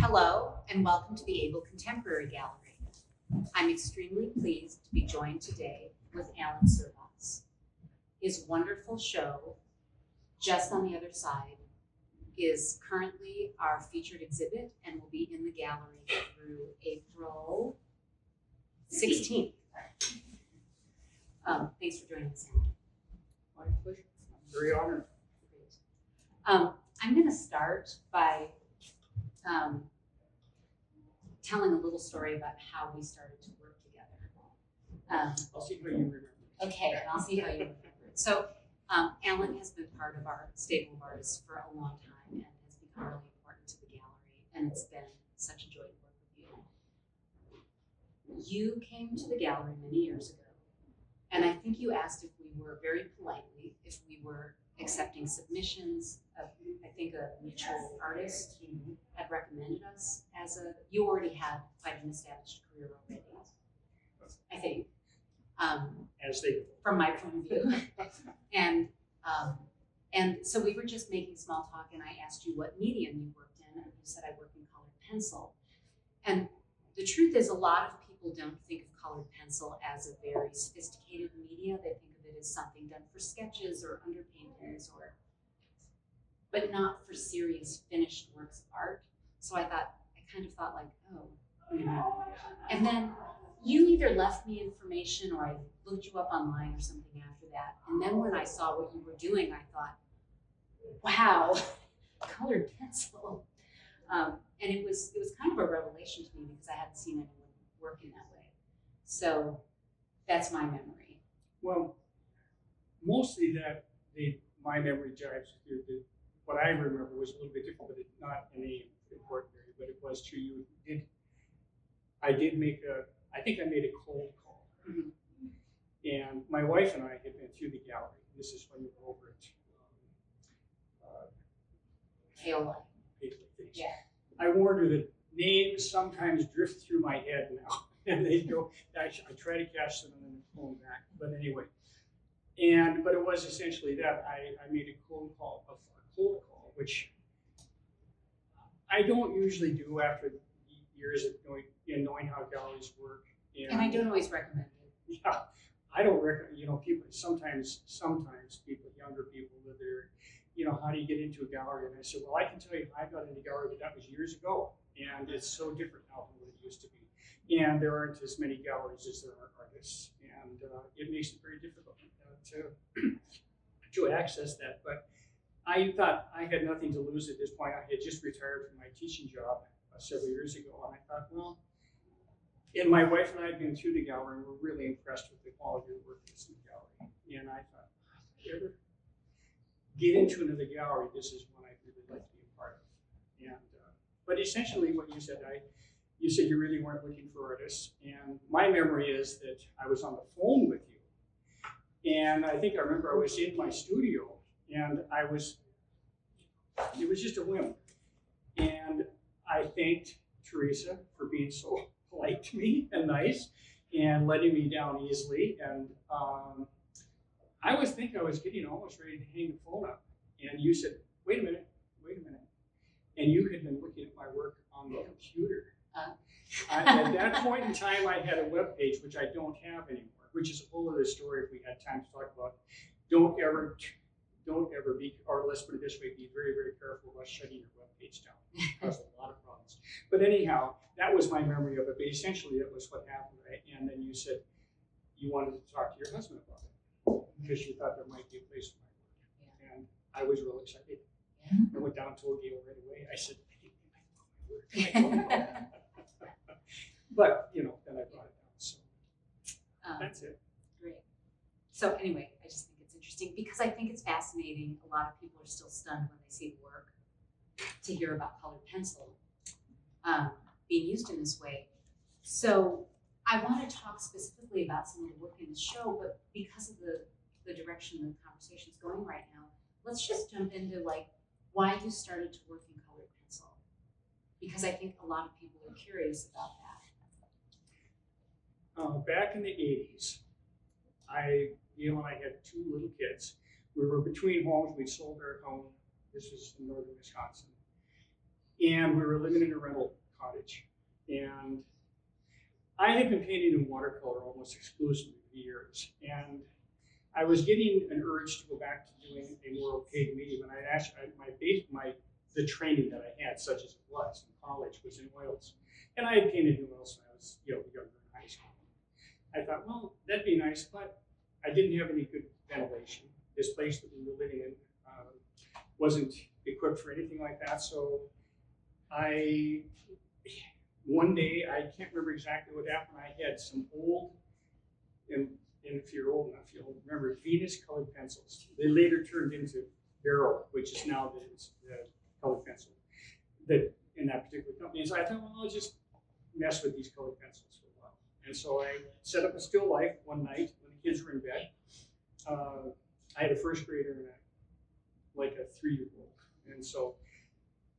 Hello and welcome to the Abel Contemporary Gallery. I'm extremely pleased to be joined today with Allan Servoss. His wonderful show, Just on the Other Side, is currently our featured exhibit and will be in the gallery through April 16th. Thanks for joining us, Allan. My pleasure. I'm very honored. I'm going to start by telling a little story about how we started to work together. I'll see how you remember. Okay, and I'll see how you remember it. So Allan has been part of our stable of artists for a long time and has become really important to the gallery, and it's been such a joy to work with you. You came to the gallery many years ago, and I think you asked if we were, very politely, if we were accepting submissions of, I think, a mutual artist had recommended us as a, you already had quite an established career already, I think. As they from my point of view. And so we were just making small talk, and I asked you what medium you worked in, and you said I work in colored pencil. And the truth is, a lot of people don't think of colored pencil as a very sophisticated media. They think of it as something done for sketches or underpaintings, but not for serious finished works of art. So I kind of thought like, oh. And then you either left me information or I looked you up online or something after that. And then when I saw what you were doing, I thought, wow, colored pencil. And it was kind of a revelation to me because I hadn't seen anyone working that way. So that's my memory. Well, mostly my memory jives with you. What I remember was a little bit different, but not in any important area, but it was true. I think I made a cold call. Mm-hmm. And my wife and I had been through the gallery. This is when we were over at Paola. Yeah. I warned her that names sometimes drift through my head now. And they go, I try to catch them and then pull them back. But anyway. But it was essentially that. I made a cold call, which I don't usually do after years of knowing how galleries work. And I don't always recommend it. Yeah, I don't recommend, people, sometimes people, younger people, they're, how do you get into a gallery? And I said, well, I can tell you, I got into gallery, but that was years ago. And it's so different now than what it used to be. And there aren't as many galleries as there are artists. And it makes it very difficult to access that. But I thought I had nothing to lose at this point. I had just retired from my teaching job several years ago. And I thought, well, and my wife and I had been through the gallery and we're really impressed with the quality of the work that's in the gallery. And I thought, if I ever get into another gallery, this is one I'd really like to be a part of. And but essentially what you said, you said you really weren't looking for artists. And my memory is that I was on the phone with you. And I think I remember I was in my studio and it was just a whim. And I thanked Teresa for being so polite to me and nice and letting me down easily. And I was thinking I was getting almost ready to hang the phone up. And you said, wait a minute. And you had been looking at my work on the computer. At that point in time, I had a web page, which I don't have anymore, which is a whole other story if we had time to talk about. Don't ever be, or let's put it this way, be very, very careful about shutting your web page down. It causes a lot of problems. But anyhow, that was my memory of it. But essentially, that was what happened, right? And then you said you wanted to talk to your husband about it because you thought there might be a place for my work. Yeah. And I was real excited. Yeah. I went down and told Gail right away. I said, I think they might want my work. But, then I brought it down. So that's it. Great. So anyway, I just think it's interesting because I think it's fascinating. A lot of people are still stunned when they see the work to hear about colored pencil being used in this way. So I want to talk specifically about some of the work in the show, but because of the direction the conversation is going right now, let's just jump into why you started to work in colored pencil. Because I think a lot of people are curious about that. Back in the 80s, I had two little kids. We were between homes. We sold our home. This was in northern Wisconsin. and we were living in a rental cottage. And I had been painting in watercolor almost exclusively for years, and I was getting an urge to go back to doing a more opaque medium. And the training that I had, such as it was in college, was in oils, and I had painted in oils when I was younger in high school. I thought, well, that'd be nice, but I didn't have any good ventilation. This place that we were living in wasn't equipped for anything like that. So one day, I can't remember exactly what happened. I had some old, and if you're old enough, you'll remember Venus colored pencils. They later turned into Barrel, which is now the colored pencil that in that particular company. And so I thought, well, I'll just mess with these colored pencils for a while. And so I set up a still life one night when the kids were in bed. I had a first grader and a 3-year-old. And so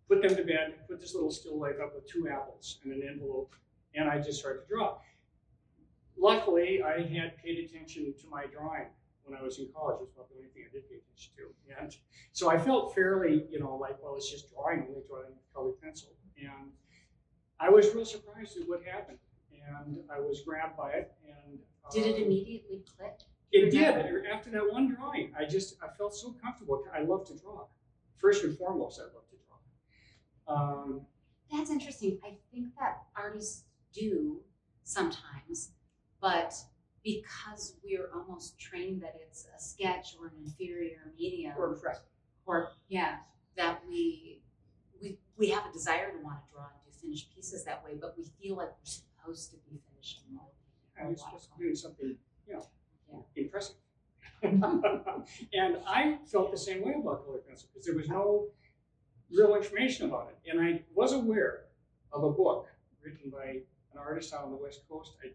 put them to bed, put this little still life up with 2 apples and an envelope, and I just started to draw. Luckily, I had paid attention to my drawing when I was in college. It was about the only thing I did pay attention to. And so I felt fairly, like, well, it's just drawing, only drawing with colored pencil. And I was real surprised at what happened. And I was grabbed by it. And did it immediately click? It did. After that one drawing, I felt so comfortable. I love to draw. First and foremost, I love to draw. That's interesting. I think that artists do sometimes, but because we're almost trained that it's a sketch or an inferior medium, that we have a desire to want to draw and do finished pieces that way, but we feel like we're supposed to be finishing more. I was supposed to be doing something, impressive. And I felt the same way about colored pencil because there was no real information about it. And I was aware of a book written by an artist out on the West Coast. I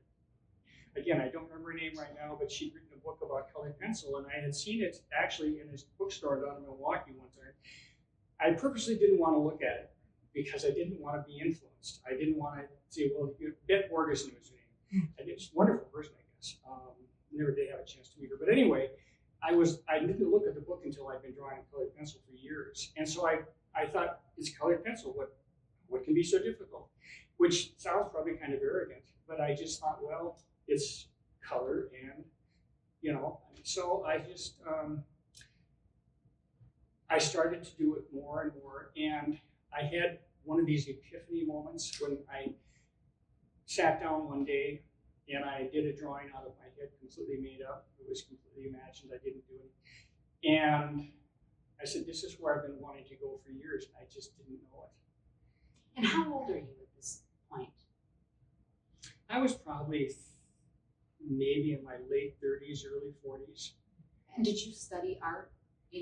don't remember her name right now, but she'd written a book about colored pencil, and I had seen it actually in his bookstore down in Milwaukee one time. I purposely didn't want to look at it because I didn't want to be influenced. I didn't want to say, well, Bette Borgeson was her name. And it's a wonderful person, I guess. Never did have a chance to meet her. But anyway, I didn't look at the book until I'd been drawing colored pencil for years. And so I thought, it's colored pencil. What can be so difficult? Which sounds probably kind of arrogant, but I just thought, well, it's color, and so I just I started to do it more and more, and I had one of these epiphany moments when I sat down one day and I did a drawing out of my head, completely made up. It was completely imagined. I didn't do it, and I said, this is where I've been wanting to go for years, and I just didn't know it. And how old are you at this point? I was probably maybe in my late 30s, early 40s. And did you study art?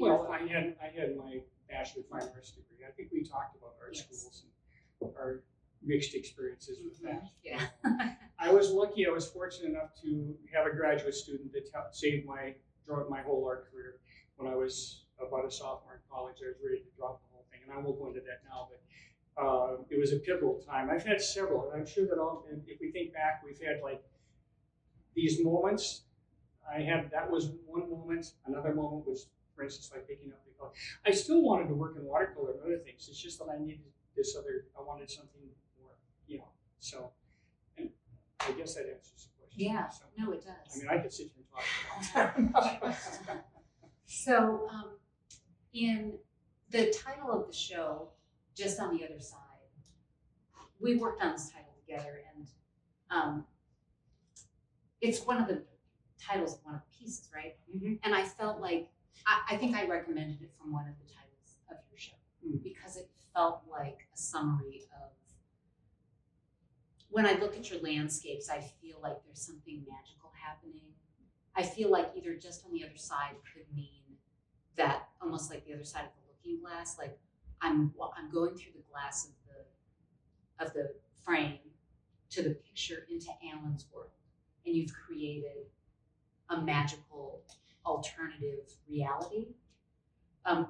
Well, I had my Bachelor of Fine Arts degree. I think we talked about art schools and our mixed experiences with that. Yeah. I was lucky. I was fortunate enough to have a graduate student that saved my whole art career. When I was about a sophomore in college, I was ready to drop the whole thing, and I won't go into that now, but it was a pivotal time. I've had several, and I'm sure that if we think back, we've had like these moments. That was one moment. Another moment was, for instance, like picking up the color. I still wanted to work in watercolor and other things. It's just that I needed I wanted something more, so, and I guess that answers the question. Yeah, so, no, it does. I mean, I could sit here and talk. So, in the title of the show, Just on the Other Side, we worked on this title together, and it's one of the titles of one of the pieces, right? Mm-hmm. And I felt like, I think I recommended it from one of the titles of your show, because it felt like a summary of, when I look at your landscapes, I feel like there's something magical happening. I feel like either just on the other side could mean that, almost like the other side of the looking glass, like I'm going through the glass of the frame to the picture into Allan's world, and you've created a magical alternative reality,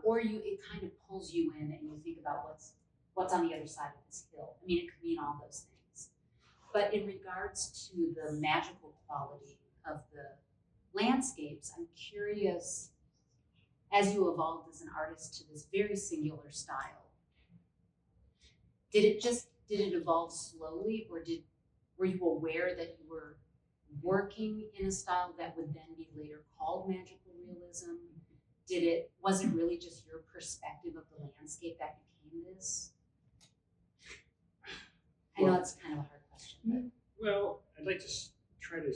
or it kind of pulls you in and you think about what's on the other side of this hill. I mean, it could mean all those things. But in regards to the magical quality of the landscapes, I'm curious, as you evolved as an artist to this very singular style, Did it evolve slowly, or were you aware that you were working in a style that would then be later called magical realism? Was it really just your perspective of the landscape that became this? I know it's kind of a hard question, but well, I'd like to try to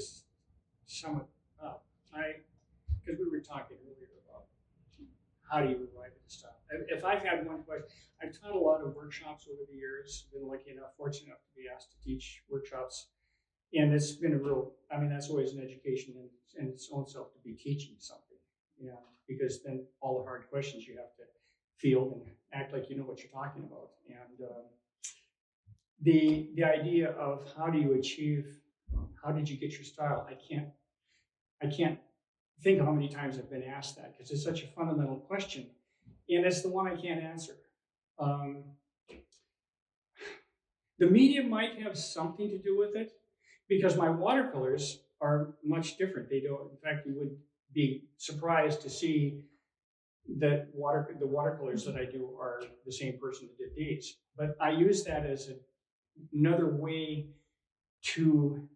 sum it up. Because we were talking earlier about how do you arrive at the style. If I've had one question, I've taught a lot of workshops over the years, been fortunate enough to be asked to teach workshops. And it's been that's always an education in its own self to be teaching something. Yeah, because then all the hard questions you have to field and act like you know what you're talking about. And the idea of how did you get your style? I can't think of how many times I've been asked that, because it's such a fundamental question, and it's the one I can't answer. The medium might have something to do with it, because my watercolors are much different. They don't. In fact, you would be surprised to see that the watercolors that I do are the same person that did these. But I use that as another way to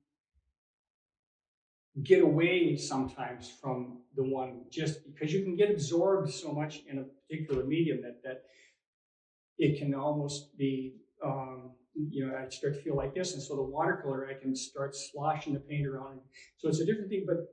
get away sometimes from the one, just because you can get absorbed so much in a particular medium that it can almost be, I start to feel like this. And so the watercolor, I can start sloshing the paint around. So it's a different thing, but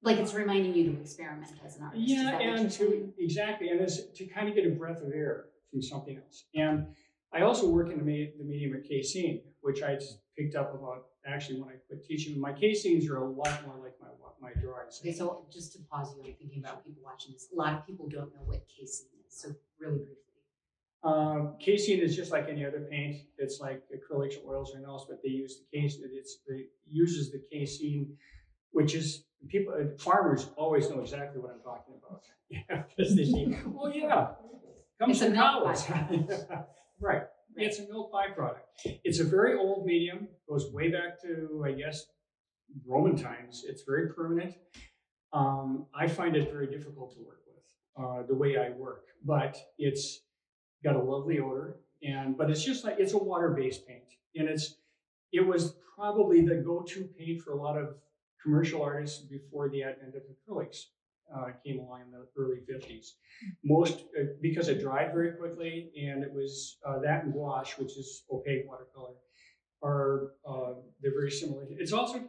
like it's reminding you to experiment as an artist. yeah, and exactly, and it's to kind of get a breath of air from something else. And I also work in the medium of casein, which I just picked up about actually when I quit teaching. My caseins are a lot more like my drawings. Okay, so just to pause you, I'm thinking about people watching this. A lot of people don't know what casein is, so really briefly. Casein is just like any other paint. It's like acrylics or oils or anything else, but they use the casein. It uses the casein, which is farmers always know exactly what I'm talking about. Yeah, because they say, "Oh yeah, comes from cows." Right. It's a milk byproduct. It's a very old medium. Goes way back to, I guess, Roman times. It's very permanent. I find it very difficult to work with the way I work, but it's got a lovely odor. But it's just like, it's a water-based paint, and it was probably the go-to paint for a lot of commercial artists before the advent of acrylics came along in the early 50s. Most, because it dried very quickly, and it was that and gouache, which is opaque watercolor, they're very similar. It also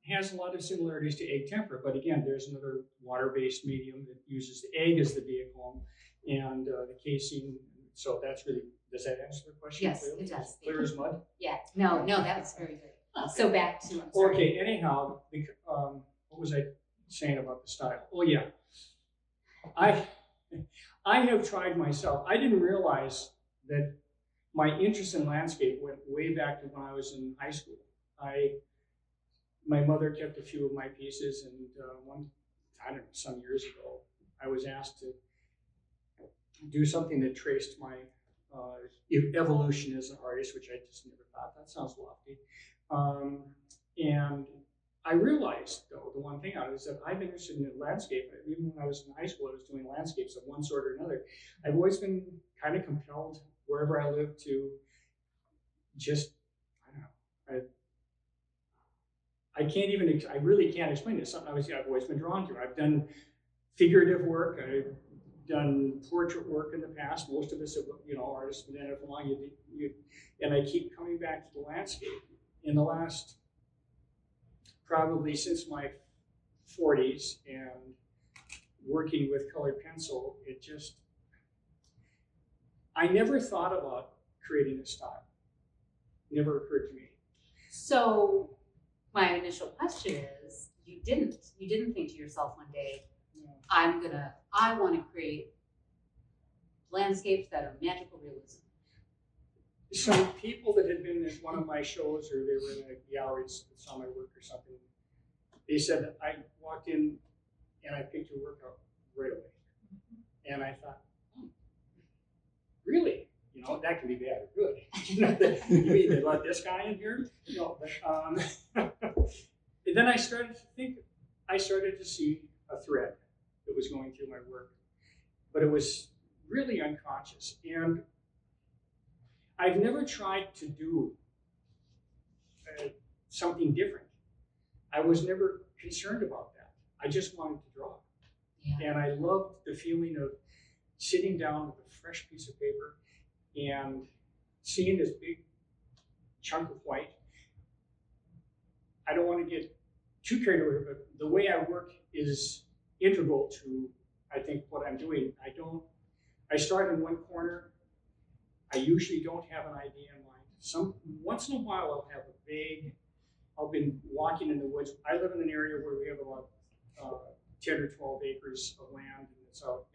has a lot of similarities to egg tempera, but again, there's another water-based medium that uses the egg as the vehicle, and the casein. So that's really, does that answer the question? Yes, clearly? it does. Clear as mud? Yeah, no, that was very good. So back to, I'm sorry. Okay, anyhow, what was I saying about the style? Oh yeah, I have tried myself. I didn't realize that my interest in landscape went way back to when I was in high school. My mother kept a few of my pieces, and some years ago, I was asked to do something that traced my evolution as an artist, which I just never thought. That sounds lofty. And I realized, though, the one thing is that I've been interested in landscape. Even when I was in high school, I was doing landscapes of one sort or another. I've always been kind of compelled, wherever I live, to just, I don't know, I really can't explain it. It's something I've always been drawn to. I've done figurative work. I've done portrait work in the past. Most of us, artists have been in it for long. And I keep coming back to the landscape. In the last, probably since my 40s and working with colored pencil, I never thought about creating a style. It never occurred to me. So my initial question is, you didn't think to yourself one day, I want to create landscapes that are magical realism. Some people that had been at one of my shows, or they were in a gallery and saw my work or something, they said that I walked in and I picked your work up right away. And I thought, really? That can be bad or good. You mean they let this guy in here? No, but and then I started to think, I started to see a thread that was going through my work, but it was really unconscious. And I've never tried to do something different. I was never concerned about that. I just wanted to draw. Yeah. And I loved the feeling of sitting down with a fresh piece of paper and seeing this big chunk of white. I don't want to get too carried away, but the way I work is integral to, I think, what I'm doing. I start in one corner. I usually don't have an idea in mind. Once in a while I'll have a vague, I've been walking in the woods. I live in an area where we have about 10 or 12 acres of land, and it's out,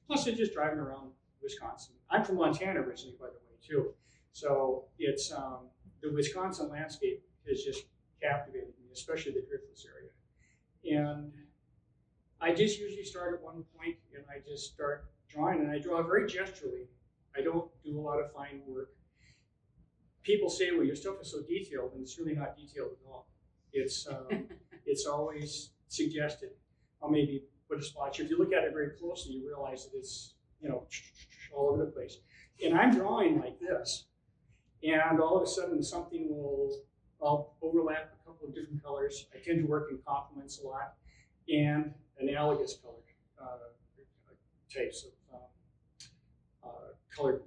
plus I'm just driving around Wisconsin. I'm from Montana originally, by the way, too. So it's, the Wisconsin landscape has just captivated me, especially the driftless area. And I just usually start at one point and I just start drawing, and I draw very gesturally. I don't do a lot of fine work. People say, well, your stuff is so detailed, and it's really not detailed at all. It's it's always suggested. I'll maybe put a splotch. If you look at it very closely, you realize that it's, all over the place. And I'm drawing like this, and all of a sudden I'll overlap a couple of different colors. I tend to work in complements a lot, and analogous color types of colored,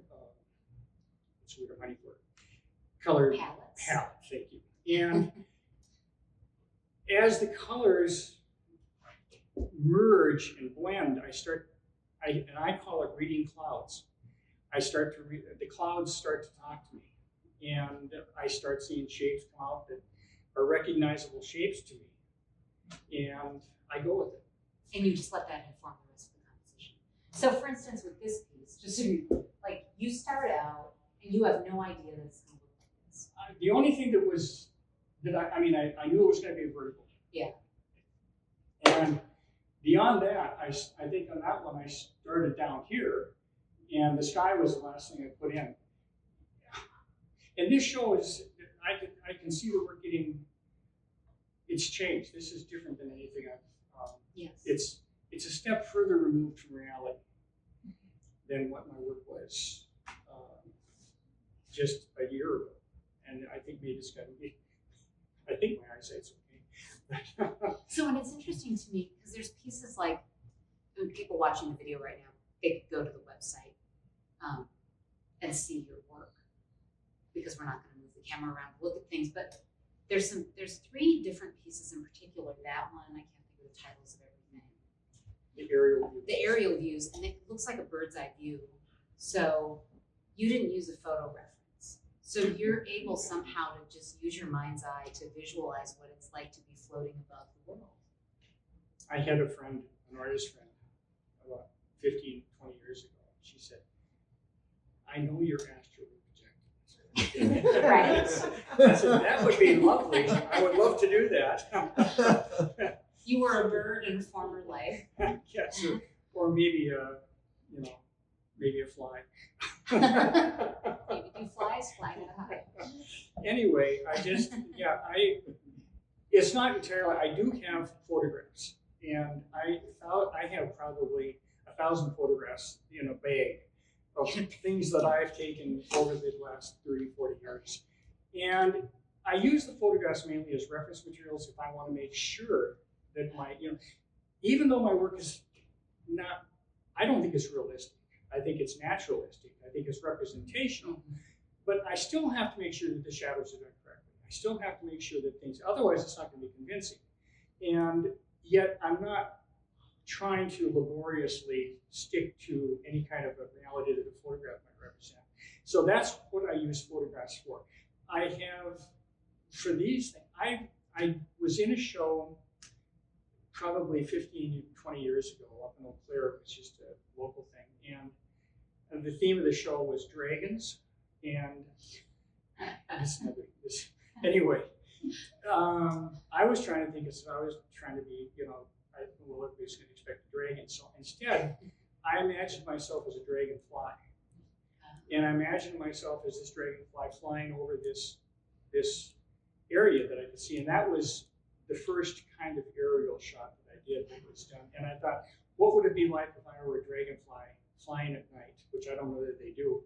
what's the word I'm hunting for? Colored palette, thank you. And as the colors merge and blend, I call it reading clouds. I start to read, the clouds start to talk to me, and I start seeing shapes come out that are recognizable shapes to me, and I go with it. And you just let that inform the rest of the composition. So for instance, with this piece, just so you start out and you have no idea that it's going to look like this. The only thing I knew it was going to be vertical. Yeah. And beyond that, I think on that one I started down here, and the sky was the last thing I put in. And this show is, I can see that we're getting, it's changed. This is different than anything I've, yes. It's a step further removed from reality than what my work was just a year ago. And I think maybe it's got to be, I think my eyesight's okay. So, and it's interesting to me because there's pieces like, people watching the video right now, they could go to the website and see your work, because we're not going to move the camera around to look at things. But there's 3 different pieces in particular. That one, I can't think of the titles of everything. The aerial view. The aerial views, and it looks like a bird's eye view. So you didn't use a photo reference. So you're able somehow to just use your mind's eye to visualize what it's like to be floating above the world. I had a friend, an artist friend, about 15, 20 years ago. She said, I know you're astrally projecting. Right. I said, that would be lovely. I would love to do that. You were a bird in a former life. Yes, or maybe maybe a fly. Maybe do flies flying in a high. Anyway, it's not entirely, I do have photographs, and I have probably 1,000 photographs in a bag of things that I've taken over the last 30, 40 years. And I use the photographs mainly as reference materials if I want to make sure that even though my work is not, I don't think it's realistic. I think it's naturalistic. I think it's representational. But I still have to make sure that the shadows are done correctly. I still have to make sure that things, otherwise it's not going to be convincing. And yet I'm not trying to laboriously stick to any kind of a reality that a photograph might represent. So that's what I use photographs for. I have, for these things, I was in a show probably 15, 20 years ago up in Eau Claire. It was just a local thing. And the theme of the show was dragons. And anyway, I was trying to think of, I was trying to be, what we can expect a dragon. So instead, I imagined myself as a dragonfly. And I imagined myself as this dragonfly flying over this area that I could see. And that was the first kind of aerial shot that I did that was done. And I thought, what would it be like if I were a dragonfly flying at night, which I don't know that they do.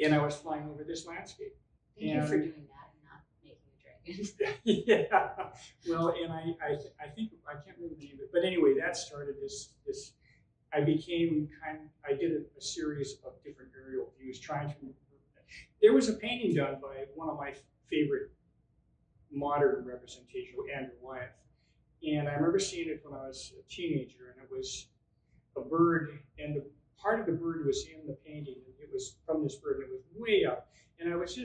and I was flying over this landscape. Thank you for doing that and not making a dragon. Yeah. Well, and I think I can't remember the name of it, but anyway, that started this. I did a series of different aerial views, trying to. There was a painting done by one of my favorite modern representation, Andrew Wyeth, and I remember seeing it when I was a teenager, and it was a bird, and the part of the bird was in the painting, and it was from this bird, and it was way up, and I always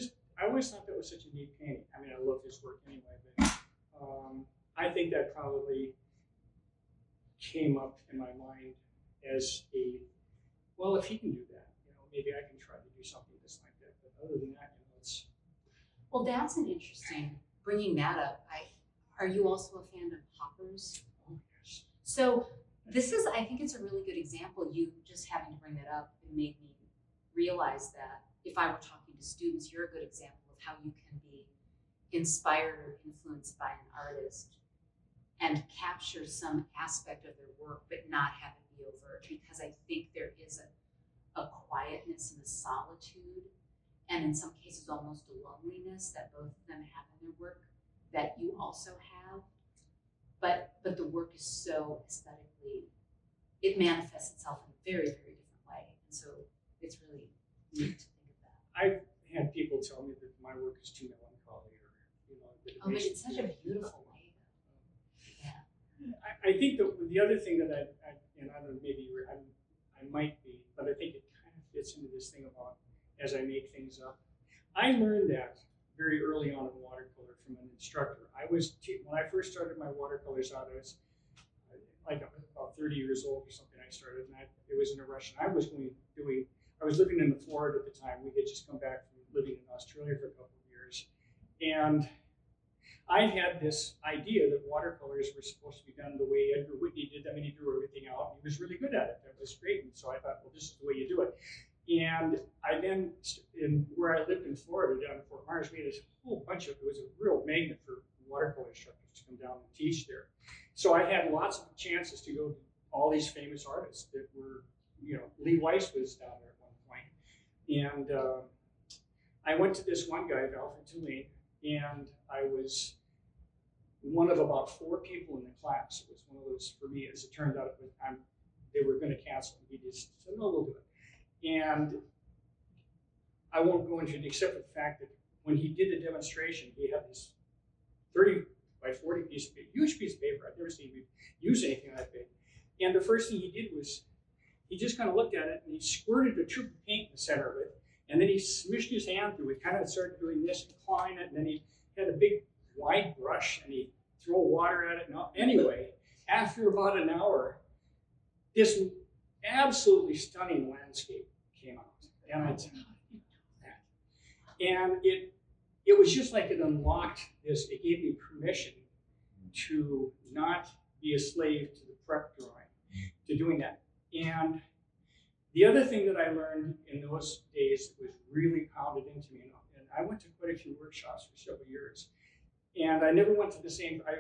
thought that was such a neat painting. I mean, I love his work anyway, but I think that probably came up in my mind as well, if he can do that, maybe I can try to do something just like that. But other than that, it's. Well, that's an interesting, bringing that up. Are you also a fan of hoppers? Oh, yes. So I think it's a really good example. You just having to bring that up, it made me realize that if I were talking to students, you're a good example of how you can be inspired or influenced by an artist and capture some aspect of their work, but not have it be overt, because I think there is a quietness and a solitude, and in some cases almost a loneliness that both of them have in their work that you also have. But the work is so aesthetically, it manifests itself in a very, very different way. And so it's really neat to think of that. I've had people tell me that my work is too melancholy, or that it But makes it's such a beautiful way, though. Yeah. I think that the other thing that I don't know, maybe I might be, but I think it kind of fits into this thing about as I make things up. I learned that very early on in watercolor from an instructor. When I first started my watercolors out, I was like about 30 years old or something. I started, and it was in a rush. And I was living in Florida at the time. We had just come back from living in Australia for a couple of years, and I had this idea that watercolors were supposed to be done the way Edgar Whitney did them, and he drew everything out. And he was really good at it. That was great. And so I thought, well, this is the way you do it. And I then, where I lived in Florida, down in Fort Myers, we had this whole bunch of, it was a real magnet for watercolor instructors to come down and teach there. So I had lots of chances to go to all these famous artists that were, Lee Weiss was down there at one point. And I went to this one guy, Alfred Tulane, and I was one of about 4 people in the class. It was one of those, for me, as it turned out, they were going to cancel, and he just said, no, we'll do it. And I won't go into it except for the fact that when he did the demonstration, he had this 30 by 40 piece of paper, huge piece of paper. I've never seen him use anything like that. And the first thing he did was he just kind of looked at it and he squirted a tube of paint in the center of it. And then he smushed his hand through it, kind of started doing this, incline it, and then he had a big wide brush and he'd throw water at it. No, anyway, after about an hour, this absolutely stunning landscape came out. And I said, how did you do that? And it was just like it unlocked this, it gave me permission to not be a slave to the prep drawing, to doing that. And the other thing that I learned in those days that was really pounded into me, and I went to quite a few workshops for several years, and I never went to the same, I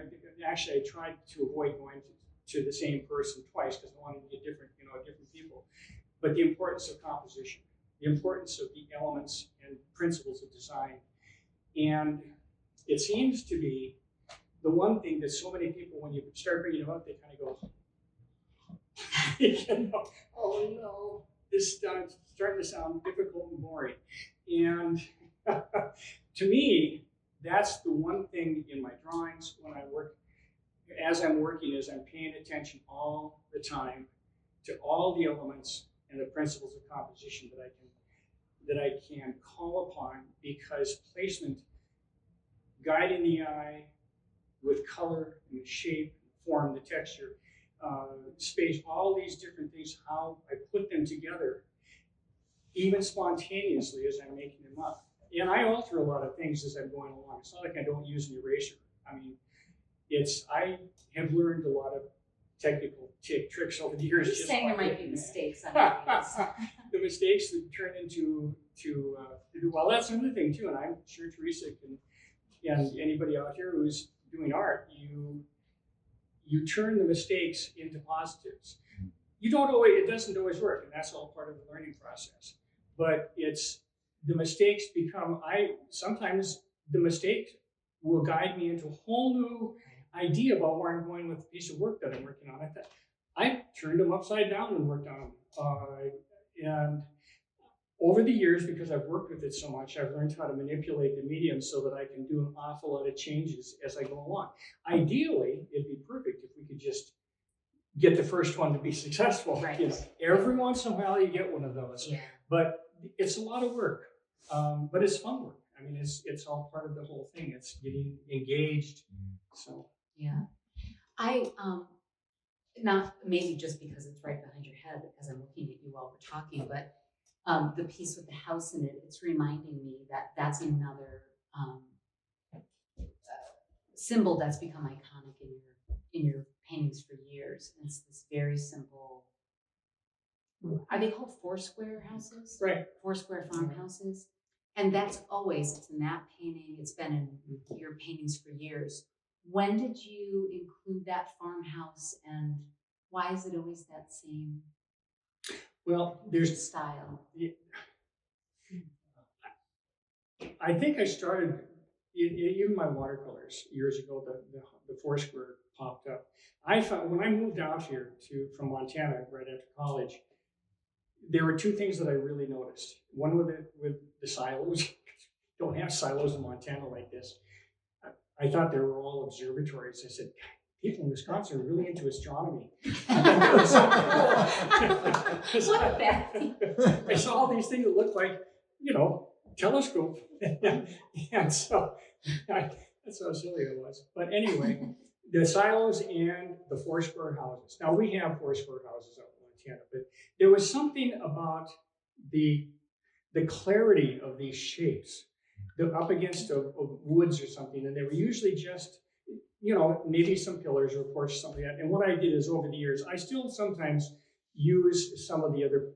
tried to avoid going to the same person twice because I wanted to get different people. But the importance of composition, the importance of the elements and principles of design. And it seems to be the one thing that so many people, when you start bringing them up, they kind of go, oh no, this starts starting to sound difficult and boring. And to me, that's the one thing in my drawings when I work, as I'm working, is I'm paying attention all the time to all the elements and the principles of composition that I can call upon, because placement, guiding the eye with color and the shape, form, the texture, space, all these different things, how I put them together, even spontaneously as I'm making them up. And I alter a lot of things as I'm going along. It's not like I don't use an eraser. I mean, I have learned a lot of technical tricks over the years. You're just saying there might be mistakes on these. The mistakes that turn into to do well. That's another thing too, and I'm sure Teresa and anybody out here who's doing art, you turn the mistakes into positives. It doesn't always work, and that's all part of the learning process. But the mistakes become, sometimes the mistake will guide me into a whole new idea about where I'm going with the piece of work that I'm working on. I turned them upside down and worked on them. And over the years, because I've worked with it so much, I've learned how to manipulate the medium so that I can do an awful lot of changes as I go along. Ideally, it'd be perfect if we could just get the first one to be successful. Right. You know, every once in a while you get one of those, but it's a lot of work, but it's fun work. I mean, it's all part of the whole thing. It's getting engaged. So I not maybe just because it's right behind your head, because I'm looking at you while we're talking, but the piece with the house in it, it's reminding me that that's another symbol that's become iconic in your paintings for years. And it's this very simple. Are they called four-square houses? Right. Four-square farmhouses. And that's always, it's in that painting, it's been in your paintings for years. When did you include that farmhouse, and why is it always that same style? I think I started, even my watercolors years ago, the Foursquare popped up. I found, when I moved out here from Montana right after college, there were two things that I really noticed. One with the silos. Don't have silos in Montana like this. I thought they were all observatories. I said, people in Wisconsin are really into astronomy. What a bad thing. I saw all these things that looked like, telescope. And so that's how silly it was. But anyway, the silos and the Foursquare houses. Now, we have Foursquare houses out in Montana, but there was something about the clarity of these shapes. They're up against a woods or something, and they were usually just, maybe some pillars or a porch or something like that. And what I did is, over the years, I still sometimes use some of the other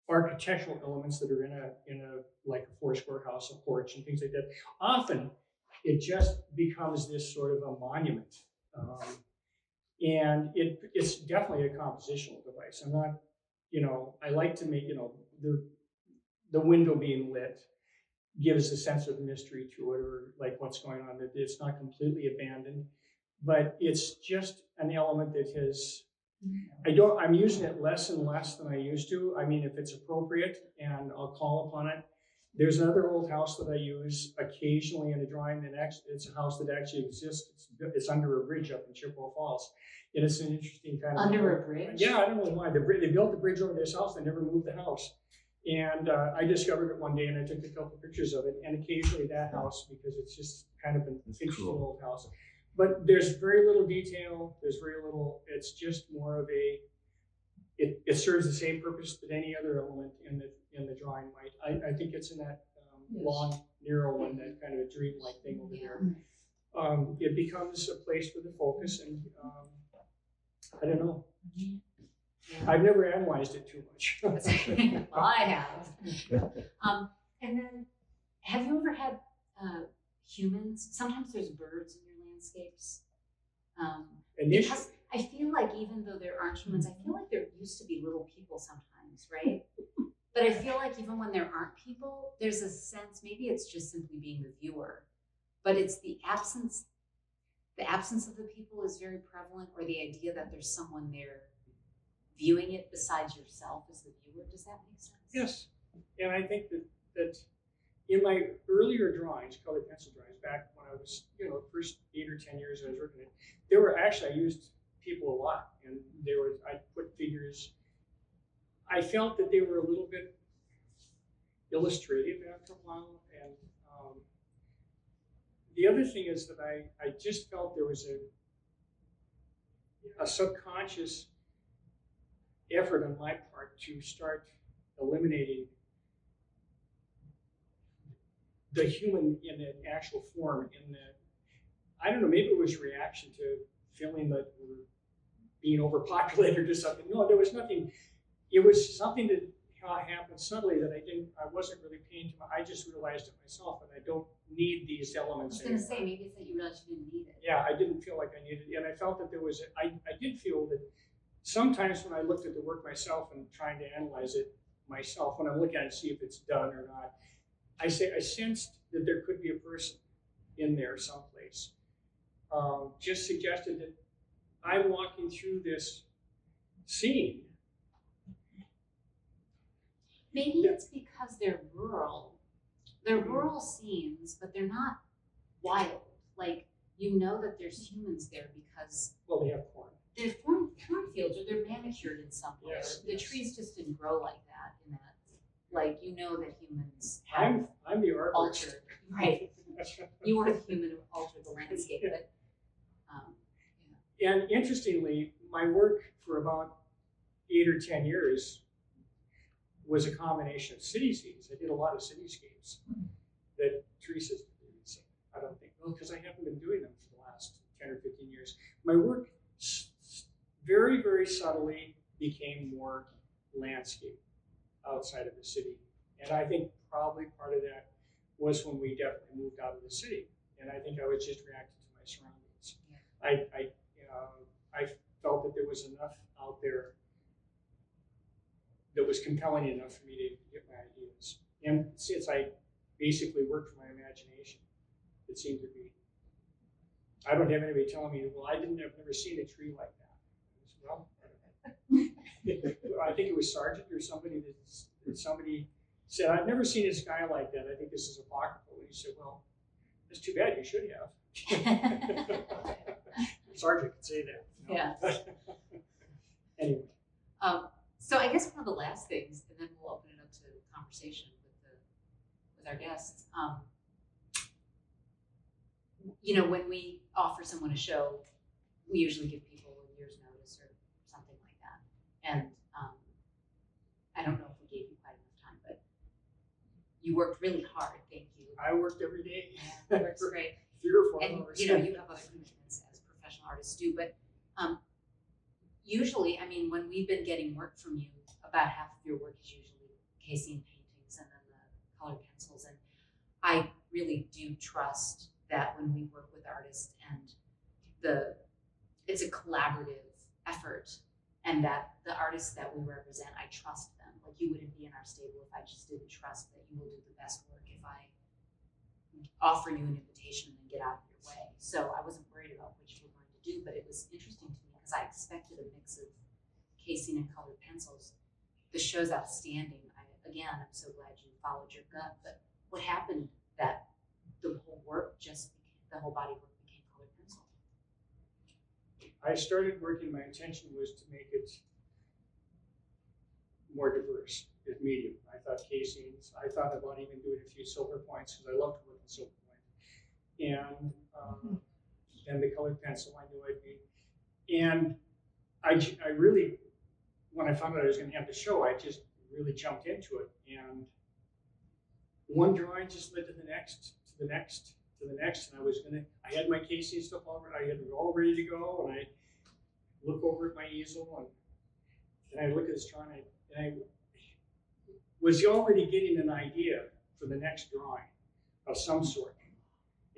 architectural elements that are in a like a Foursquare house, a porch, and things like that. Often, it just becomes this sort of a monument, and it's definitely a compositional device. I'm not, I like to make, the window being lit gives a sense of mystery to it, or like what's going on, that it's not completely abandoned, but it's just an element that has, I'm using it less and less than I used to. I mean, if it's appropriate and I'll call upon it. There's another old house that I use occasionally in a drawing, and it's a house that actually exists. It's under a bridge up in Chippewa Falls. And it's an interesting kind of— Under a bridge? Yeah, I don't know why. They built the bridge over this house, they never moved the house. And I discovered it one day, and I took a couple pictures of it, and occasionally that house, because it's just kind of an interesting old house. But there's very little detail, there's very little, it's just more of a, it serves the same purpose that any other element in the drawing might. I think it's in that long, narrow one, that kind of a dreamlike thing over there. It becomes a place for the focus, and I don't know. I've never analyzed it too much. Well, I have. And then, have you ever had humans? Sometimes there's birds in your landscapes. Because I feel like even though there aren't humans, I feel like there used to be little people sometimes, right? But I feel like even when there aren't people, there's a sense, maybe it's just simply being the viewer, but it's the absence of the people is very prevalent, or the idea that there's someone there viewing it besides yourself as the viewer. Does that make sense? Yes. And I think that in my earlier drawings, colored pencil drawings, back when I was, first 8 or 10 years I was working it, I used people a lot, and I put figures. I felt that they were a little bit illustrative after a while, and the other thing is that I just felt there was a subconscious effort on my part to start eliminating the human in an actual form. I don't know, maybe it was reaction to feeling that we're being overpopulated or something. No, there was nothing. It was something that happened subtly that I wasn't really paying to. I just realized it myself, and I don't need these elements. I was going to say, maybe it's that you realized you didn't need it. Yeah, I didn't feel like I needed it, and I felt that there was. I did feel that sometimes when I looked at the work myself and trying to analyze it myself, when I'm looking at it to see if it's done or not, I sensed that there could be a person in there someplace. Just suggested that I'm walking through this scene. Maybe it's because they're rural. They're rural scenes, but they're not wild. Like, you know that there's humans there because Well, they have corn. they're cornfields, or they're manicured in some way. Yes, The yes. trees just didn't grow like that. In that, like, you know that humans have I'm the arborist. altered. Right. You are the human who altered the landscape, but And interestingly, my work for about 8 or 10 years was a combination of cityscapes. I did a lot of cityscapes that Teresa didn't see. I don't think, well, because I haven't been doing them for the last 10 or 15 years. My work very, very subtly became more landscape outside of the city. And I think probably part of that was when we definitely moved out of the city. And I think I was just reacting to my surroundings. Yeah. I felt that there was enough out there that was compelling enough for me to get my ideas. And since I basically worked for my imagination, it seemed to be. I don't have anybody telling me, well, I've never seen a tree like that. Well, I think it was Sargent or somebody that somebody said, I've never seen a sky like that. I think this is apocryphal. And he said, well, that's too bad. You should have. Sargent could say that. You know? Yeah. Anyway. So I guess one of the last things, and then we'll open it up to conversation with our guests. You know, when we offer someone a show, we usually give people a year's notice or something like that. And I don't know if we gave you quite enough time, but you worked really hard. Thank you. I worked every day. Yeah, that's great. 3 or 4 And hours. you know, you have other commitments as professional artists do, but usually, I mean, when we've been getting work from you, about half of your work is usually Casey and paintings and then the colored pencils. And I really do trust that when we work with artists and it's a collaborative effort, and that the artists that we represent, I trust them. Like, you wouldn't be in our stable if I just didn't trust that you will do the best work if I offer you an invitation and then get out of your way. So I wasn't worried about what you were going to do, but it was interesting to me because I expected a mix of casing and colored pencils. The show's outstanding. I'm so glad you followed your gut. But what happened that the whole body of work became colored pencil? I started working, my intention was to make it more diverse as medium. I thought casings, I thought about even doing a few silver points because I love to work with silver point. And the colored pencil I knew I'd be. And I really, when I found out I was going to have the show, I just really jumped into it. And one drawing just led to the next, to the next, to the next. And I had my casing stuff all ready. I had it all ready to go. And I look over at my easel and I look at this drawing and I was already getting an idea for the next drawing of some sort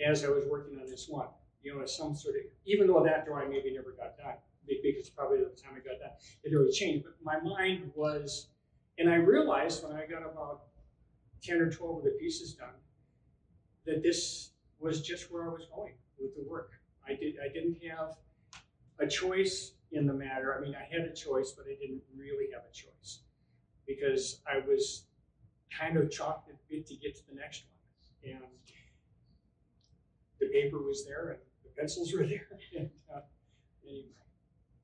as I was working on this one. You know, as some sort of, even though that drawing maybe never got done, because probably at the time it got done, it already changed. But my mind was, and I realized when I got about 10 or 12 of the pieces done, that this was just where I was going with the work. I didn't have a choice in the matter. I mean, I had a choice, but I didn't really have a choice because I was kind of chalked a bit to get to the next one. And the paper was there and the pencils were there. And, anyway,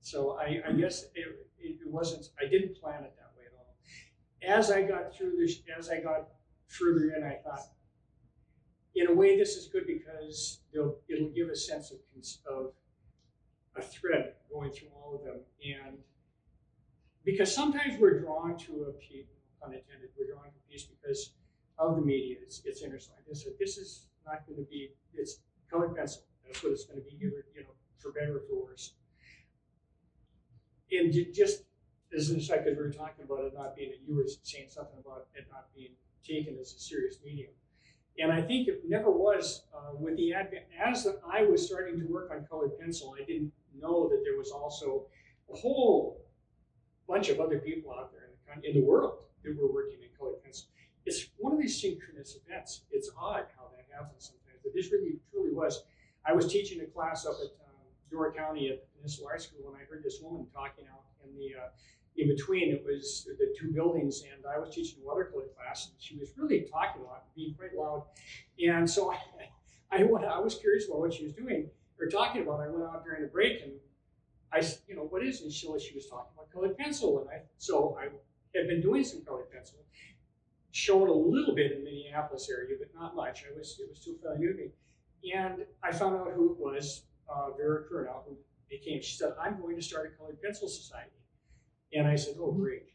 so I guess it wasn't, I didn't plan it that way at all. As I got through this, as I got further in, I thought, in a way, this is good because it'll give a sense of a thread going through all of them. And because sometimes we're drawn to a piece, pun intended, we're drawn to a piece because of the media, it's intertwined. This is not going to be, it's colored pencil. That's what it's going to be, you know, for better or for worse. And just as an aside, because we were talking about it not being, you were saying something about it not being taken as a serious medium. And I think it never was with the advent, as I was starting to work on colored pencil, I didn't know that there was also a whole bunch of other people out there in the world that were working in colored pencil. it's one of these synchronous events. It's odd how that happens sometimes, but this really truly was. I was teaching a class up at Door County at the Peninsula Art School, and I heard this woman talking out in the in between. It was the two buildings, and I was teaching a watercolor class, and she was really talking a lot, being quite loud. And so I was curious about what she was doing or talking about. I went out during the break, and I, what is it? She was talking about colored pencil, and I had been doing some colored pencil, showed a little bit in the Minneapolis area, but not much. It was too familiar to me. And I found out who it was, Vera Kurnow, who she said, I'm going to start a colored pencil society. And I said, oh, great,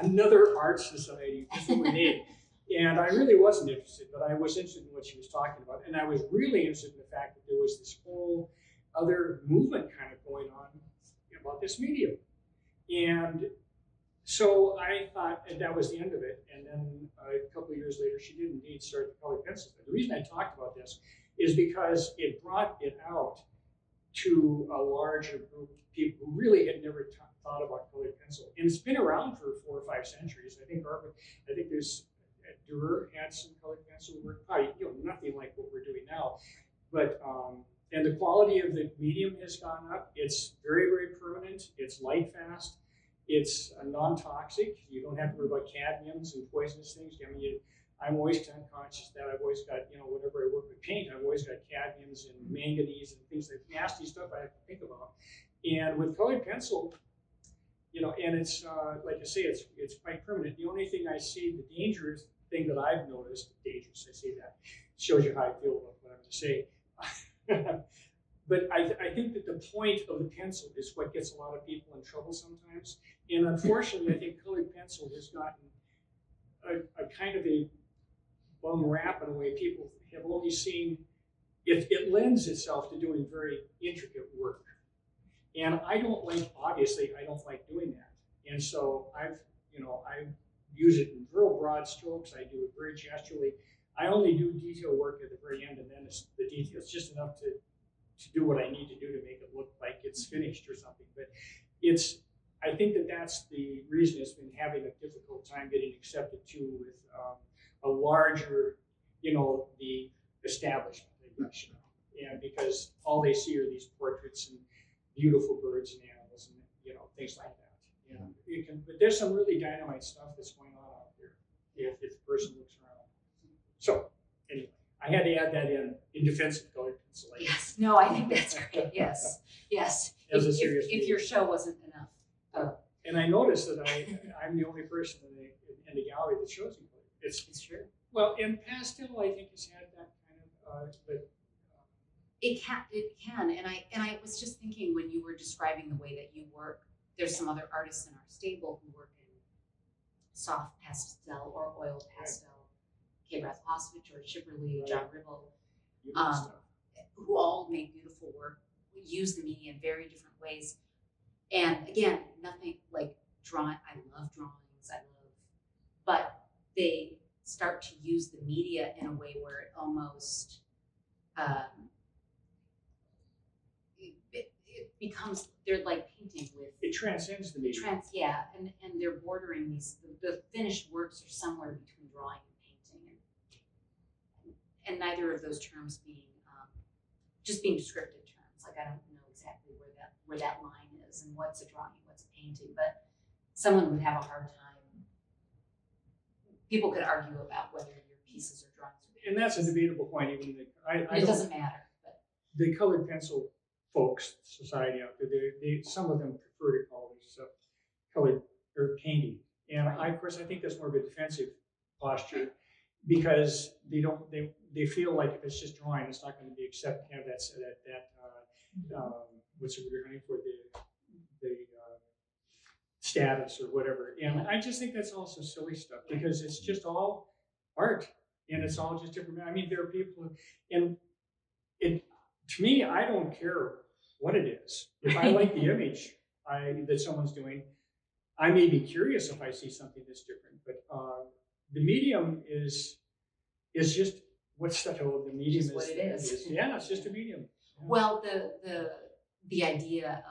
another art society, that's what we need. And I really wasn't interested, but I was interested in what she was talking about. And I was really interested in the fact that there was this whole other movement kind of going on about this medium. And so I thought that was the end of it. And then a couple of years later, she did indeed start the colored pencil. The reason I talked about this is because it brought it out to a larger group of people who really had never thought about colored pencil. And it's been around for 4 or 5 centuries. I think there's Durer had some colored pencil work, probably nothing like what we're doing now. But and the quality of the medium has gone up. It's very, very permanent. It's light fast. It's non-toxic. You don't have to worry about cadmiums and poisonous things. I mean, I'm always kind of conscious that I've always got, whenever I work with paint, I've always got cadmiums and manganese and things like nasty stuff I have to think about. And with colored pencil, and it's like I say, it's quite permanent. The only thing I see, the dangerous thing that I've noticed, dangerous, I say that, shows you how I feel about what I'm to say. But I think that the point of the pencil is what gets a lot of people in trouble sometimes. And unfortunately, I think colored pencil has gotten a kind of a bum rap in a way. People have only seen, it lends itself to doing very intricate work. And I don't like doing that. And so I use it in real broad strokes. I do it very gesturally. I only do detail work at the very end, and then it's just enough to do what I need to do to make it look like it's finished or something. But I think that's the reason it's been having a difficult time getting accepted too with a larger, the establishment, I guess, and because all they see are these portraits and beautiful birds and animals and things like that. But there's some really dynamite stuff that's going on out there if the person looks around. So anyway, I had to add that in defense of colored pencil. Yes, no, I think that's great. Yes. If your show wasn't enough. And I noticed that I'm the only person in the gallery that shows me colored. It's true. Well, and pastel, I think, has had that kind of, but. It can, and I was just thinking when you were describing the way that you work, there's some other artists in our stable who work in soft pastel or oil pastel. Kay Rathosovich, George Shipperly, John Ribble, who all make beautiful work, use the media in very different ways. And again, nothing like drawing. I love drawings. But they start to use the media in a way where it almost it becomes, they're like painting with. It transcends the media. And they're bordering these. The finished works are somewhere between drawing and painting, and neither of those terms being just being descriptive terms. Like I don't know exactly where that line is and what's a drawing, what's a painting, but someone would have a hard time. People could argue about whether your pieces are drawings. And that's a debatable point. Even it doesn't matter. But the colored pencil folks society out there, some of them prefer to call this stuff colored or painting. And of course, I think that's more of a defensive posture because they feel like if it's just drawing, it's not going to be accepted. Have that what's the word running for the status or whatever. And I just think that's also silly stuff because it's just all art and it's all just different. I mean, there are people, and to me, I don't care what it is. If I like the image that someone's doing, I may be curious if I see something that's different. But the medium is just what's the medium is. What it is. Yeah, it's just a medium. Yeah. Well, the idea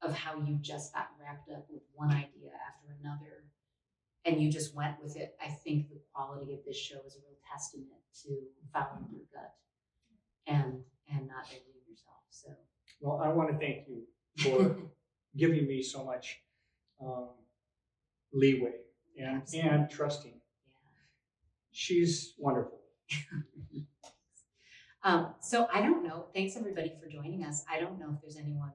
of how you just got wrapped up with one idea after another, and you just went with it. I think the quality of this show is a real testament to following your gut and not editing yourself. So, well, I want to thank you for giving me so much leeway and trusting. Yeah. She's wonderful. So I don't know. Thanks everybody for joining us. I don't know if there's anyone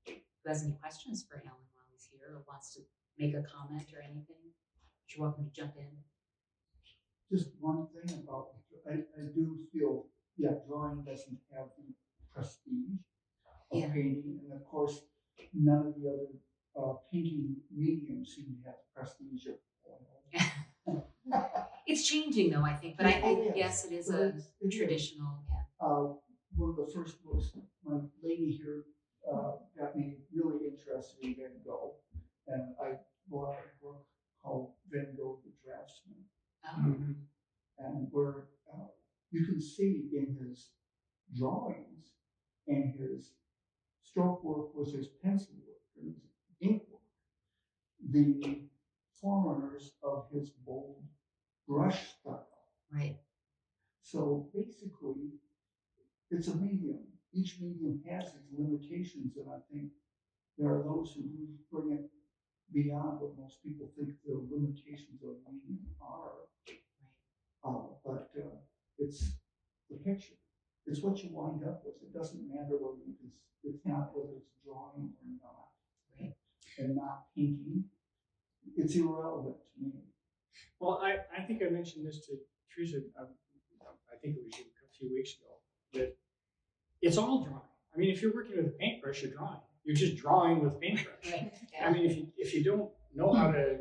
who has any questions for Allan while he's here or wants to make a comment or anything. You're welcome to jump in. Just one thing about, I do feel, drawing doesn't have the prestige of painting, and of course, none of the other painting mediums seem to have the prestige of oil. It's changing though, I think, but yes, it is a traditional. One of the first books, my lady here got me really interested in Van Gogh, and I bought a book called Van Gogh the Draftsman. Oh. And where you can see in his drawings and his stroke work with his pencil work and his ink work, the forerunners of his bold brush style. Right. So basically, it's a medium. Each medium has its limitations, and I think there are those who bring it beyond what most people think the limitations of a medium are. But it's the picture. It's what you wind up with. It doesn't matter whether it's not whether it's drawing or not, right, and not painting. It's irrelevant to me. Well, I think I mentioned this to Teresa. I think it was a few weeks ago. That it's all drawing. I mean, if you're working with a paintbrush, you're drawing. You're just drawing with paintbrush. Right. Yeah. I mean, if you don't know how to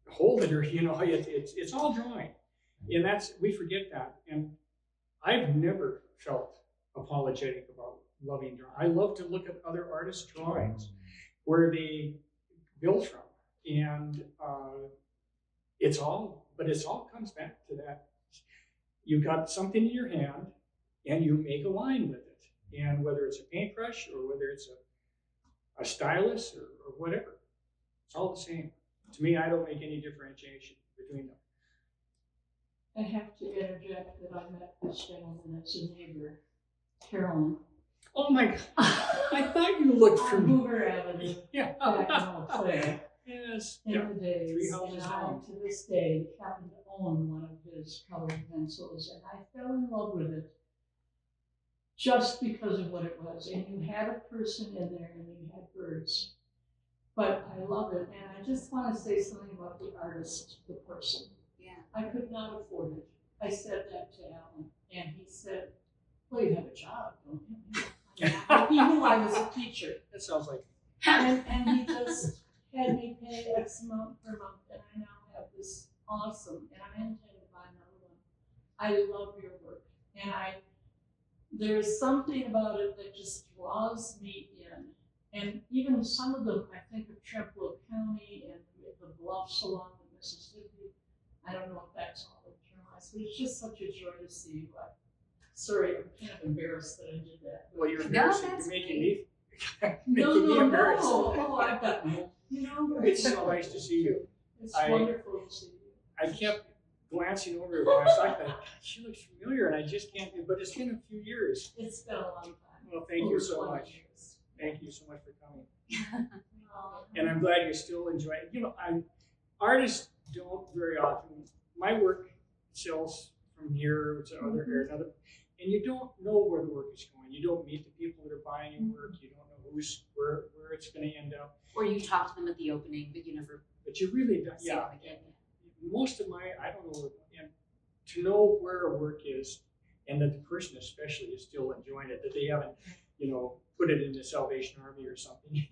hold it, or it's all drawing. And we forget that. And I've never felt apologetic about loving drawing. I love to look at other artists' drawings, where they build from. And it all comes back to that. You've got something in your hand and you make a line with it. And whether it's a paintbrush or whether it's a stylus or whatever, it's all the same. To me, I don't make any differentiation between them. I have to interject that I met this gentleman as a neighbor, Carolyn. Oh my God. I thought you looked On familiar. Hoover Avenue, Yeah. back in Eau Claire, Yes. in Yeah. the days. 3 houses And I, down. to this day, happen to own one of his colored pencils, and I fell in love with it just because of what it was. And you had a person in there and you had birds. But I love it, and I just want to say something about the artist, the person. Yeah. I could not afford it. I said that to Allan, and he said, well, you have a job, don't you? He knew I was a teacher. That sounds like. And he just had me pay X amount per month, and I now have this awesome, and I intend to buy another one. I love your work, and there's something about it that just draws me in. And even some of them, I think of Trempealeau County and the bluffs along the Mississippi. I don't know if that's all the journalists, but it's just such a joy to see you. Sorry, I'm kind of embarrassed that I did that. Well, you're No, embarrassing. that's You're making great. me No, embarrassed. Oh, I've got, It's so nice to see you. It's I- wonderful to see you. I kept glancing over it when I saw that. She looks familiar, and I just can't. But it's been a few years. It's been a long time. Well, thank you Over so 20 much. years. Thank you so much for coming. Oh, And I'm glad you're still enjoying. Artists don't very often. My work sells from here to another, and you don't know where the work is going. You don't meet the people that are buying your work. You don't know where it's going to end up. Or you talk to them at the opening, but you never But you really don't. see Yeah. them again. Most of I don't know, and to know where a work is, and that the person especially is still enjoying it, that they haven't, put it in the Salvation Army or something.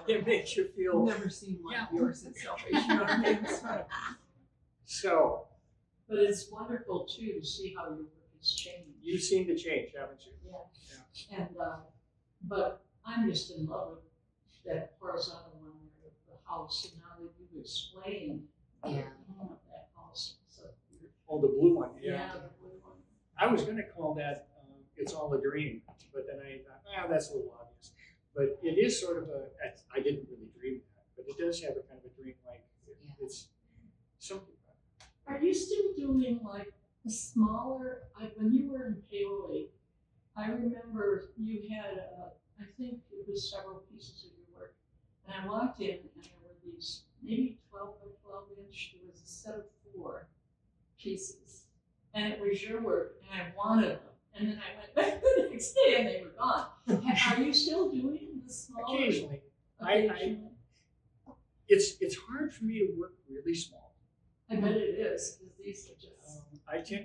It makes you feel. Never seen one Yeah. of yours at Salvation Army. So But it's wonderful too to see how your work has changed. you've seen the change, haven't you? Yeah. And but I'm just in love with that horizontal one there of the house, and now that you've explained the Yeah. theme of that house, so Oh, the blue one. yeah, the blue one. I was going to call that "It's All a Dream," but then I thought, that's a little obvious. But it is sort of I didn't really dream that, but it does have a kind of a dream-like it's something. Are you still doing like the smaller, when you were in Paoli, I remember you had, I think it was several pieces of your work. And I walked in and there were these maybe 12 by 12 inch, there was a set of 4 pieces. And it was your work and I wanted them. And then I went back the next day and they were gone. Are you still doing the smaller? Occasionally. It's hard for me to work really small. I bet it is, because these are just.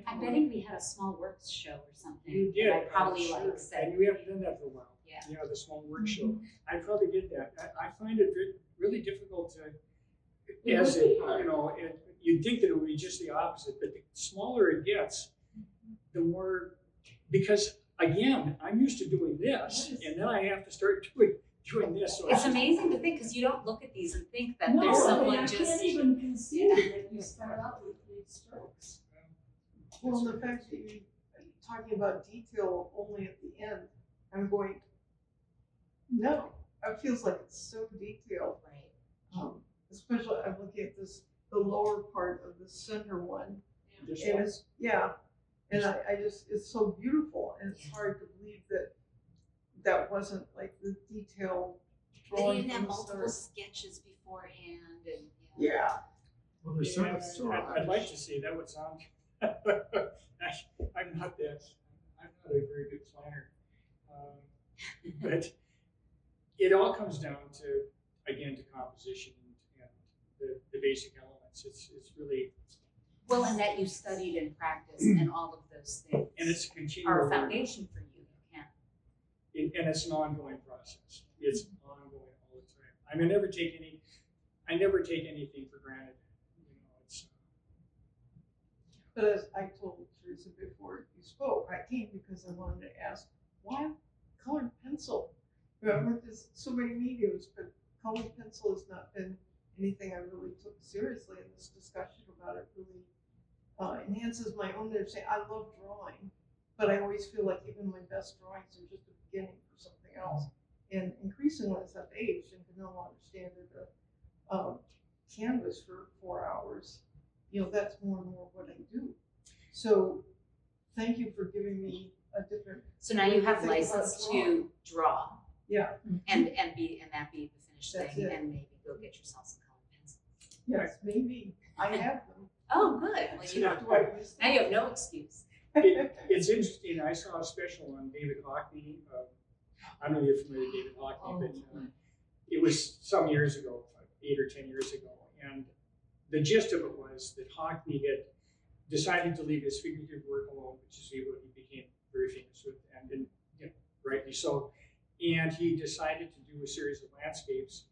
I'm betting we had a small works show or something. You did. I probably sure. like said. And you haven't done that for a while. Yeah. You know, the small work show. I probably did that. I find it really difficult to, you'd think that it would be just the opposite, but the smaller it gets, the more, because again, I'm used to doing this, and then I have to start doing this. So It's amazing to think, because you don't look at these and think that No, there's someone I just. can't even conceive that you start out with big strokes. Well, the fact that you're talking about detail only at the end, I'm going, no, it feels like it's so detailed. Right. Especially, I'm looking at this, the lower part of the center one, Just and it's, and I just, it's so beautiful, and it's hard to believe that that wasn't like the detailed They drawing didn't have from the multiple start. sketches beforehand, and Yeah. Well, there's Yeah, so I'd like to see, that would sound, I'm not a very good planner. But it all comes down to, again, to composition and the basic elements. It's really, well, and that you studied and practiced and all of those things and it's a continual are a learning. foundation for you. You can't. And it's an ongoing process. It's ongoing all the time. I never take anything for granted. You know, it's. But as I told Teresa before you spoke, I came because I wanted to ask, why colored pencil? I've worked in so many mediums, but colored pencil has not been anything I really took seriously, and this discussion about it really enhances my own understanding. I love drawing, but I always feel like even my best drawings are just a beginning for something else. And increasingly as I've aged and can no longer stand at a canvas for 4 hours, that's more and more what I do. So thank you for giving me a different. So now you have Think about license drawing. to draw Yeah. and that be the finished That's thing, it. and maybe go get yourself some colored pencils. Yes, maybe. I have them. Oh, good. Well, you don't. Do I use Now you have no excuse. It's interesting. I saw a special on David Hockney. I don't know if you're familiar with David Hockney, but it was some years ago, 8 or 10 years ago. And the gist of it was that Hockney had decided to leave his figurative work alone, which is what he became very famous with, and rightly so. And he decided to do a series of landscapes.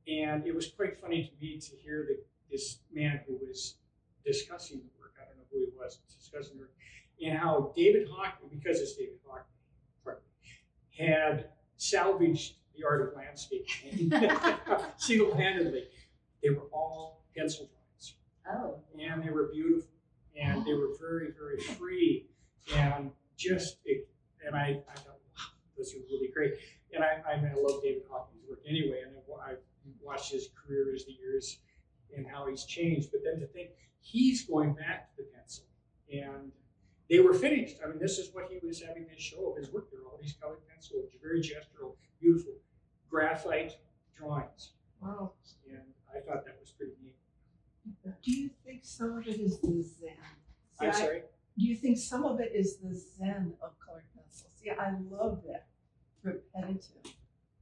And it was quite funny to me to hear this man who was discussing the work, I don't know who he was, discussing the work, and how David Hockney, because it's David Hockney, had salvaged the art of landscape single-handedly. They were all pencil drawings. Oh. And they were beautiful, and they were very, very free, and and I thought, wow, those are really great. And I love David Hockney's work anyway, and I've watched his career as the years and how he's changed. But then to think he's going back to the pencil, and they were finished. This is what he was having this show of his work. There were all these colored pencils, very gestural, beautiful graphite drawings. Wow. And I thought that was pretty neat. Do you think some of it is the zen? I'm sorry? Do you think some of it is the zen of colored pencil? See, I love that repetitive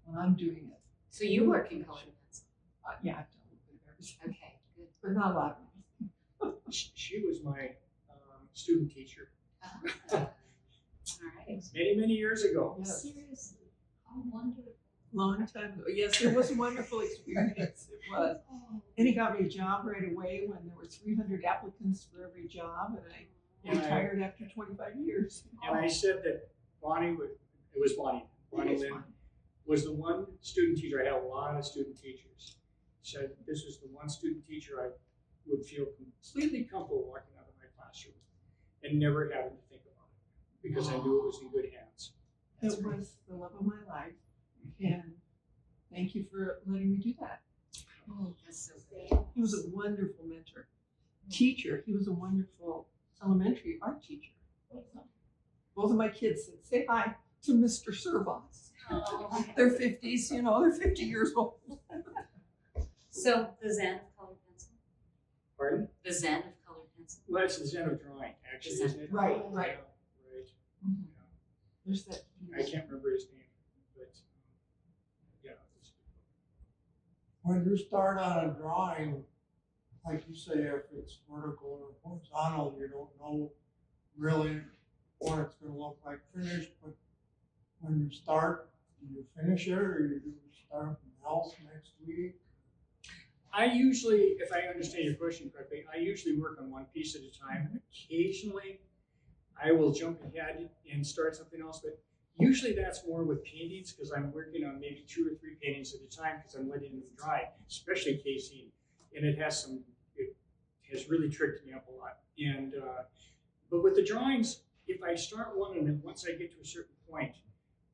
when I'm doing it. So you work in colored pencil. Yeah, I've done a little bit of everything, Okay, good. but not a lot of it. She was my student teacher All right. many, many years ago. Yes. Seriously, how wonderful. Long time ago. Yes, it was a wonderful experience. It was. And he got me a job right away when there were 300 applicants for every job, and I And I- retired after 25 years. And I said that Bonnie Lynn was the one student teacher. I had a lot of student teachers. Said this was the one student teacher I would feel completely comfortable walking out of my classroom and never having to think about it because I knew it was in good hands. It was the love of my life, and thank you for letting me do that. That's so great. He was a wonderful mentor. Teacher, he was a wonderful elementary art teacher. Both of my kids said, say hi to Mr. Servoss. Oh. They're 50s, they're 50 years old. So the Zen of colored pencil? Pardon? The Zen of colored pencil? Well, it's the Zen of drawing, actually, Zen. isn't it? Right. Yeah, right. There's that. I can't remember his name, but yeah. When you start on a drawing, like you say, if it's vertical or horizontal, you don't know really what it's going to look like finished. But when you start, do you finish it or you do start from else next week? I usually, if I understand your question correctly, I usually work on one piece at a time. Occasionally, I will jump ahead and start something else, but usually that's more with paintings because I'm working on maybe 2 or 3 paintings at a time because I'm letting them dry, especially casein, and it has really tricked me up a lot. And but with the drawings, if I start one and then once I get to a certain point,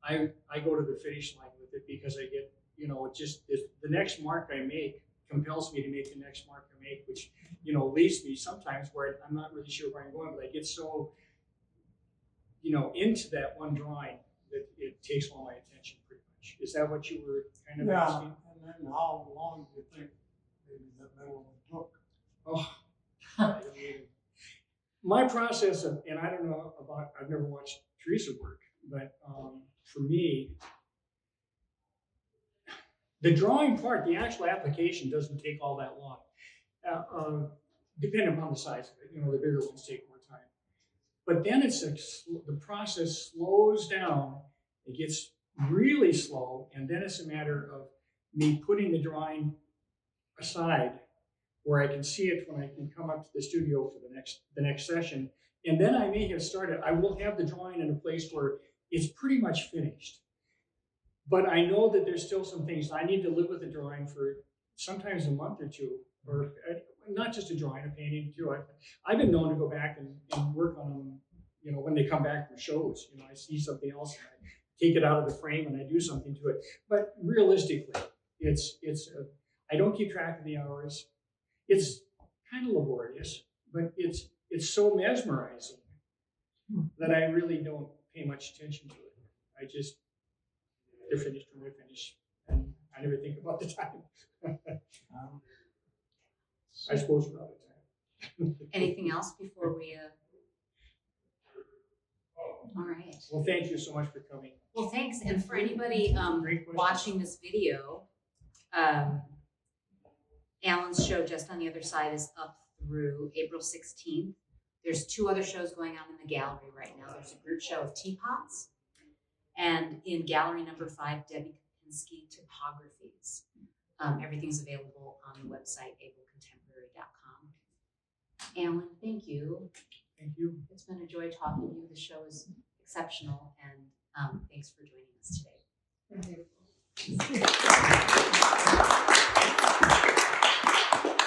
I go to the finish line with it because I get the next mark I make compels me to make the next mark I make, which leads me sometimes where I'm not really sure where I'm going, but I get so into that one drawing that it takes all my attention pretty much. Is that what you were kind of asking? And then how long do you think maybe that middle one took? Oh, I don't even. My process of, and I don't know about, I've never watched Teresa work, but for me, the drawing part, the actual application doesn't take all that long, depending upon the size of it. The bigger ones take more time. But then the process slows down, it gets really slow, and then it's a matter of me putting the drawing aside where I can see it when I can come up to the studio for the next session. And then I may have started, I will have the drawing in a place where it's pretty much finished. But I know that there's still some things I need to live with the drawing for sometimes a month or two, or not just a drawing, a painting too. I've been known to go back and work on them, when they come back from shows. I see something else and I take it out of the frame and I do something to it. But realistically, I don't keep track of the hours. It's kind of laborious, but it's so mesmerizing that I really don't pay much attention to it. I just, they're finished when they're finished, and I never think about the time. I suppose we're out of time. Anything else before we? All right. Well, thank you so much for coming. Well, thanks. And for anybody Great question. watching this video, Allan's show Just on the Other Side is up through April 16th. There's 2 other shows going on in the gallery right now. There's a group show of teapots, and in gallery number 5, Debbie Kapinski Topographies. Everything's available on the website, abelcontemporary.com. Allan, thank you. Thank you. It's been a joy talking to you. The show is exceptional, and thanks for joining us today. Thank you.